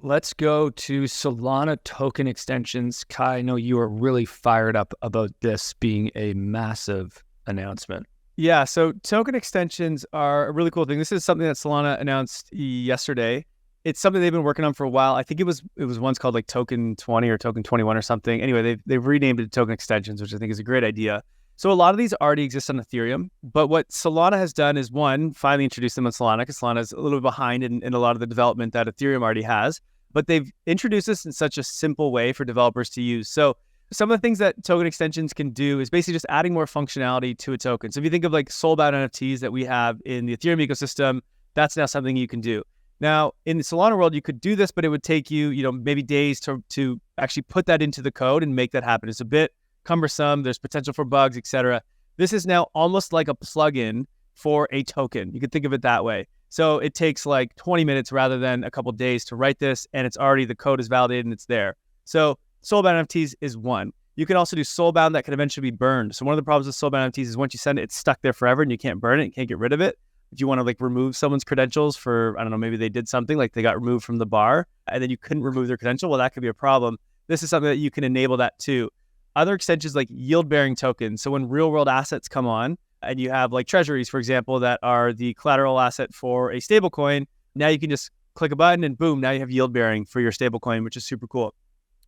Let's go to Solana token extensions. Kai, I know you are really fired up about this being a massive announcement. Yeah, so token extensions are a really cool thing. This is something that Solana announced yesterday. It's something they've been working on for a while. I think it was once called like Token 20 or Token 21 or something. Anyway, they've renamed it to token extensions, which I think is a great idea. So a lot of these already exist on Ethereum, but what Solana has done is one, finally introduce them on Solana, because Solana is a little bit behind in a lot of the development that Ethereum already has. But they've introduced this in such a simple way for developers to use. So some of the things that token extensions can do is basically just adding more functionality to a token. So if you think of like soulbound NFTs that we have in the Ethereum ecosystem, that's now something you can do. Now, in the Solana world, you could do this, but it would take you, maybe days to actually put that into the code and make that happen. It's a bit cumbersome. There's potential for bugs, etc. This is now almost like a plugin for a token. You could think of it that way. So it takes like 20 minutes rather than a couple days to write this, and it's already, the code is validated and it's there. So soulbound NFTs is one. You can also do soulbound that can eventually be burned. So one of the problems with soulbound NFTs is once you send it, it's stuck there forever and you can't burn it, you can't get rid of it. If you want to like remove someone's credentials for, I don't know, maybe they did something like they got removed from the bar and then you couldn't remove their credential, well, that could be a problem. This is something that you can enable that too. Other extensions like yield-bearing tokens. So when real-world assets come on and you have like treasuries, for example, that are the collateral asset for a stablecoin, now you can just click a button and boom, now you have yield-bearing for your stablecoin, which is super cool.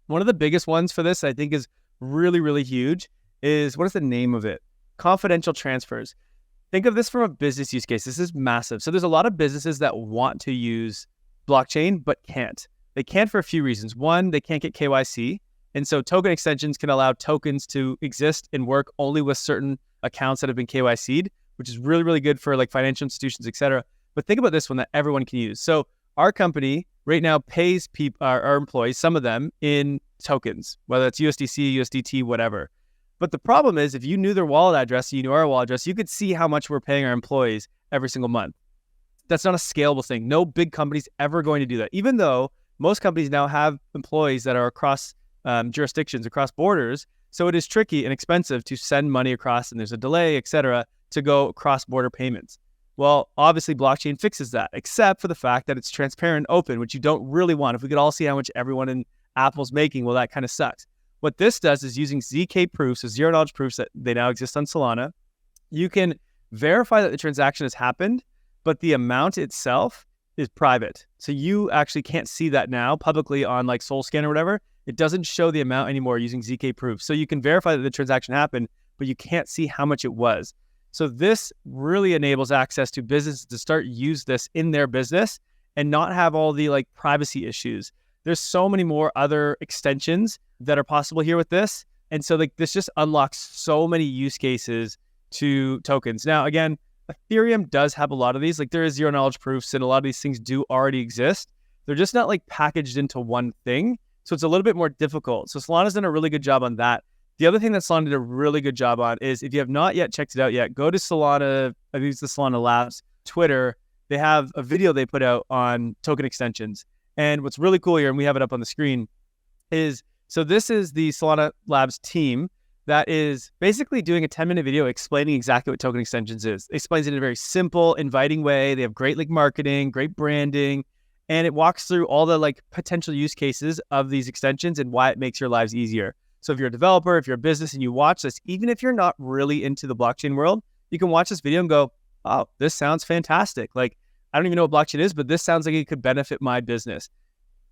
One of the biggest ones for this, I think, is really, really huge is, what is the name of it? Confidential transfers. Think of this from a business use case. This is massive. So there's a lot of businesses that want to use blockchain, but can't. They can't for a few reasons. One, they can't get KYC. And so token extensions can allow tokens to exist and work only with certain accounts that have been KYC'd, which is really, really good for like financial institutions, et cetera. But think about this one that everyone can use. So our company right now pays our employees, some of them, in tokens, whether it's USDC, USDT, whatever. But the problem is, if you knew their wallet address, you knew our wallet address, you could see how much we're paying our employees every single month. That's not a scalable thing. No big company's ever going to do that, even though most companies now have employees that are across jurisdictions, across borders. So it is tricky and expensive to send money across, and there's a delay, et cetera, to go cross-border payments. Well, obviously blockchain fixes that, except for the fact that it's transparent and open, which you don't really want. If we could all see how much everyone in Apple's making, well, that kind of sucks. What this does is using ZK proofs, so zero knowledge proofs that they now exist on Solana, you can verify that the transaction has happened, but the amount itself is private. So you actually can't see that now publicly on like SolScan or whatever. It doesn't show the amount anymore using ZK proof. So you can verify that the transaction happened, but you can't see how much it was. So this really enables access to businesses to start use this in their business and not have all the like privacy issues. There's so many more other extensions that are possible here with this. And so like this just unlocks so many use cases to tokens. Now, again, Ethereum does have a lot of these. Like there is zero knowledge proofs and a lot of these things do already exist. They're just not like packaged into one thing. So it's a little bit more difficult. So Solana's done a really good job on that. The other thing that Solana did a really good job on is, if you have not yet checked it out yet, go to Solana, I think it's the Solana Labs Twitter. They have a video they put out on token extensions. And what's really cool here, and we have it up on the screen, is, so this is the Solana Labs team that is basically doing a 10-minute video explaining exactly what token extensions is. It explains it in a very simple, inviting way. They have great like marketing, great branding, and it walks through all the like potential use cases of these extensions and why it makes your lives easier. So if you're a developer, if you're a business and you watch this, even if you're not really into the blockchain world, you can watch this video and go, oh, this sounds fantastic. Like, I don't even know what blockchain is, but this sounds like it could benefit my business.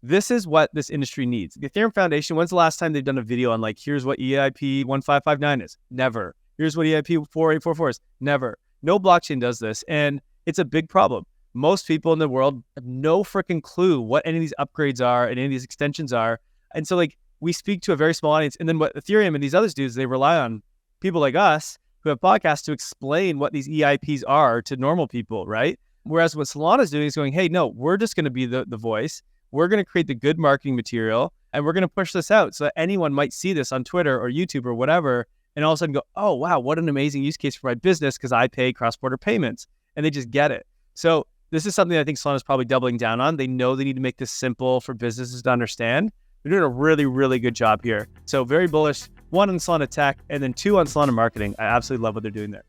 This is what this industry needs. The Ethereum Foundation, when's the last time they've done a video on like, here's what EIP 1559 is? Never. Here's what EIP 4844 is? Never. No blockchain does this, and it's a big problem. Most people in the world have no freaking clue what any of these upgrades are and any of these extensions are. And so like, we speak to a very small audience. And then what Ethereum and these others do is they rely on people like us who have podcasts to explain what these EIPs are to normal people, right? Whereas what Solana is doing is going, hey, no, we're just going to be the voice. We're going to create the good marketing material, and we're going to push this out so that anyone might see this on Twitter or YouTube or whatever, and all of a sudden go, oh, wow, what an amazing use case for my business because I pay cross-border payments. And they just get it. So this is something I think Solana is probably doubling down on. They know they need to make this simple for businesses to understand. They're doing a really, really good job here. So very bullish, one on Solana tech, and then two on Solana marketing. I absolutely love what they're doing there.